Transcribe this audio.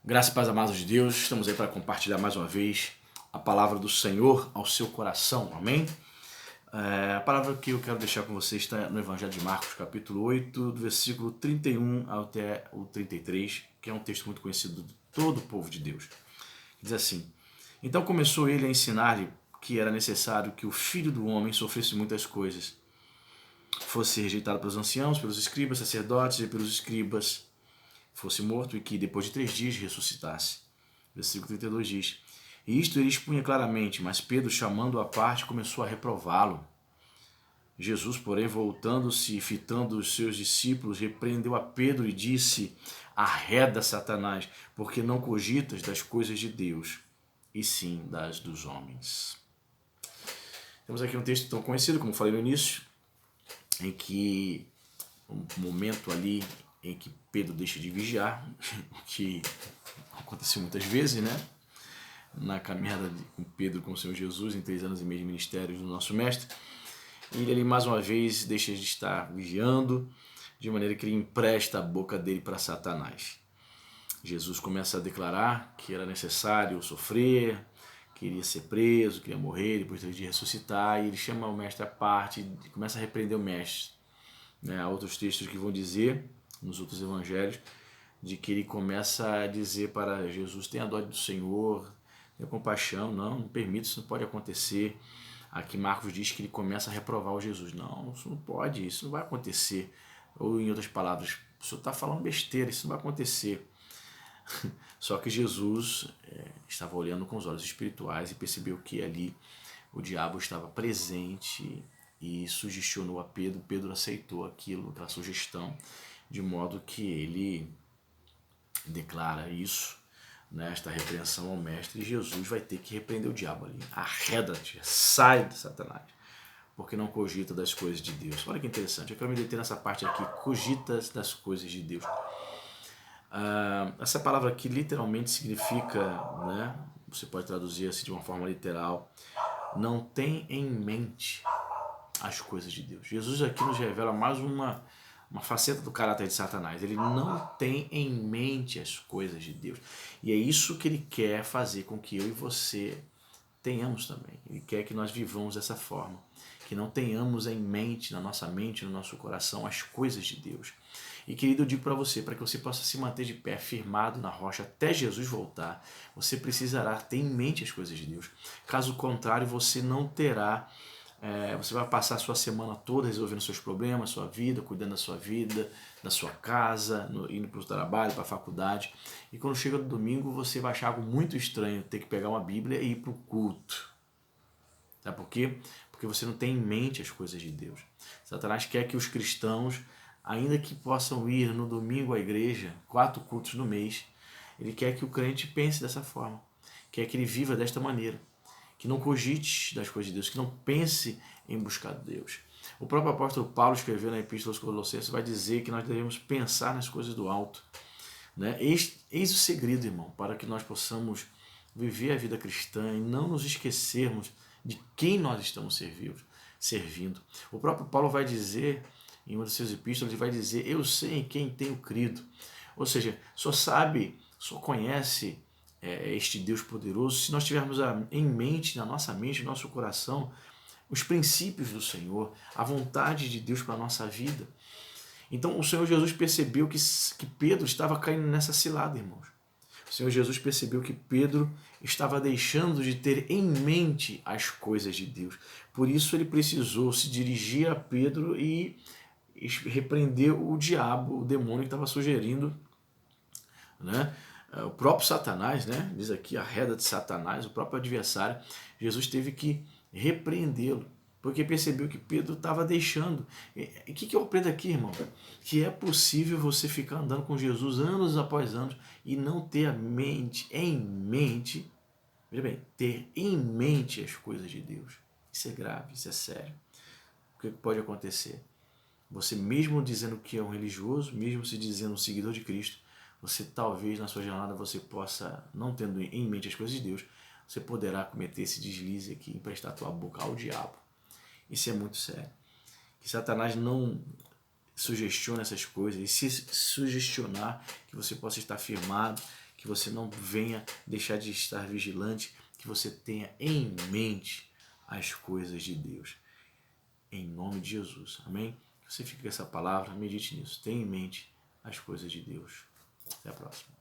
Graça e paz, amados de Deus, estamos aí para compartilhar mais uma vez a palavra do Senhor ao seu coração, amém? A palavra que eu quero deixar com vocês está no Evangelho de Marcos, capítulo 8, do versículo 31 até o 33, que é um texto muito conhecido de todo o povo de Deus. Diz assim: Então começou ele a ensinar-lhe que era necessário que o Filho do Homem sofresse muitas coisas, fosse rejeitado pelos anciãos, pelos escribas, sacerdotes e pelos escribas, fosse morto e que depois de 3 dias ressuscitasse. Versículo 32 diz: E isto ele expunha claramente, mas Pedro, chamando-o à parte, começou a reprová-lo. Jesus, porém, voltando-se e fitando os seus discípulos, repreendeu a Pedro e disse: Arreda, Satanás, porque não cogitas das coisas de Deus, e sim das dos homens. Temos aqui um texto tão conhecido, como falei no início, em que um momento ali em que Pedro deixa de vigiar, o que aconteceu muitas vezes, né? Na caminhada de Pedro com o Senhor Jesus, em 3 anos e meio de ministério do nosso mestre, ele ali mais uma vez deixa de estar vigiando, de maneira que ele empresta a boca dele para Satanás. Jesus começa a declarar que era necessário sofrer, queria ser preso, queria morrer, depois de 3 dias ressuscitar, e ele chama o mestre à parte e começa a repreender o mestre. Há outros textos que vão dizer, nos outros evangelhos, de que ele começa a dizer para Jesus: tenha dó do Senhor, tenha compaixão, não permita, isso não pode acontecer. Aqui Marcos diz que ele começa a reprovar o Jesus: não, isso não pode, isso não vai acontecer. Ou em outras palavras, o senhor está falando besteira, isso não vai acontecer. Só que Jesus estava olhando com os olhos espirituais e percebeu que ali o diabo estava presente e sugestionou a Pedro. Pedro aceitou aquilo, aquela sugestão, de modo que ele declara isso, né, esta repreensão ao mestre, e Jesus vai ter que repreender o diabo ali. Arreda-te, sai de Satanás, porque não cogita das coisas de Deus. Olha que interessante, eu quero me deter nessa parte aqui: cogitas das coisas de Deus. Essa palavra aqui literalmente significa, né, você pode traduzir assim de uma forma literal, não tem em mente as coisas de Deus. Jesus aqui nos revela mais uma faceta do caráter de Satanás. Ele não tem em mente as coisas de Deus. E é isso que ele quer fazer com que eu e você tenhamos também. Ele quer que nós vivamos dessa forma, que não tenhamos em mente, na nossa mente, no nosso coração, as coisas de Deus. E querido, eu digo para você, para que você possa se manter de pé, firmado na rocha até Jesus voltar, você precisará ter em mente as coisas de Deus. Caso contrário, você não terá. Você vai passar a sua semana toda resolvendo seus problemas, sua vida, cuidando da sua vida, da sua casa, indo para o trabalho, para a faculdade. E quando chega no domingo, você vai achar algo muito estranho, ter que pegar uma Bíblia e ir para o culto. Sabe por quê? Porque você não tem em mente as coisas de Deus. Satanás quer que os cristãos, ainda que possam ir no domingo à igreja, 4 cultos no mês, ele quer que o crente pense dessa forma, quer que ele viva desta maneira, que não cogite das coisas de Deus, que não pense em buscar Deus. O próprio apóstolo Paulo escreveu na Epístola aos Colossenses, vai dizer que nós devemos pensar nas coisas do alto. Né? Eis o segredo, irmão, para que nós possamos viver a vida cristã e não nos esquecermos de quem nós estamos servindo. O próprio Paulo vai dizer, em uma de suas epístolas, ele vai dizer: eu sei em quem tenho crido. Ou seja, só sabe, só conhece este Deus poderoso se nós tivermos em mente, na nossa mente, no nosso coração, os princípios do Senhor, a vontade de Deus para a nossa vida. Então o Senhor Jesus percebeu que Pedro estava caindo nessa cilada, irmãos. O Senhor Jesus percebeu que Pedro estava deixando de ter em mente as coisas de Deus. Por isso ele precisou se dirigir a Pedro e repreender o diabo, o demônio que estava sugerindo, né? O próprio Satanás, né? Diz aqui a reda de Satanás, o próprio adversário. Jesus teve que repreendê-lo, porque percebeu que Pedro estava deixando. O que eu aprendo aqui, irmão? Que é possível você ficar andando com Jesus anos após anos e não ter em mente, veja bem, ter em mente as coisas de Deus. Isso é grave, isso é sério. O que pode acontecer? Você, mesmo dizendo que é um religioso, mesmo se dizendo um seguidor de Cristo, você talvez na sua jornada você possa, não tendo em mente as coisas de Deus, você poderá cometer esse deslize aqui, emprestar a tua boca ao diabo. Isso é muito sério. Que Satanás não sugestiona essas coisas e se sugestionar, que você possa estar firmado, que você não venha deixar de estar vigilante, que você tenha em mente as coisas de Deus. Em nome de Jesus. Amém? Você fica com essa palavra, medite nisso. Tenha em mente as coisas de Deus. Até a próxima.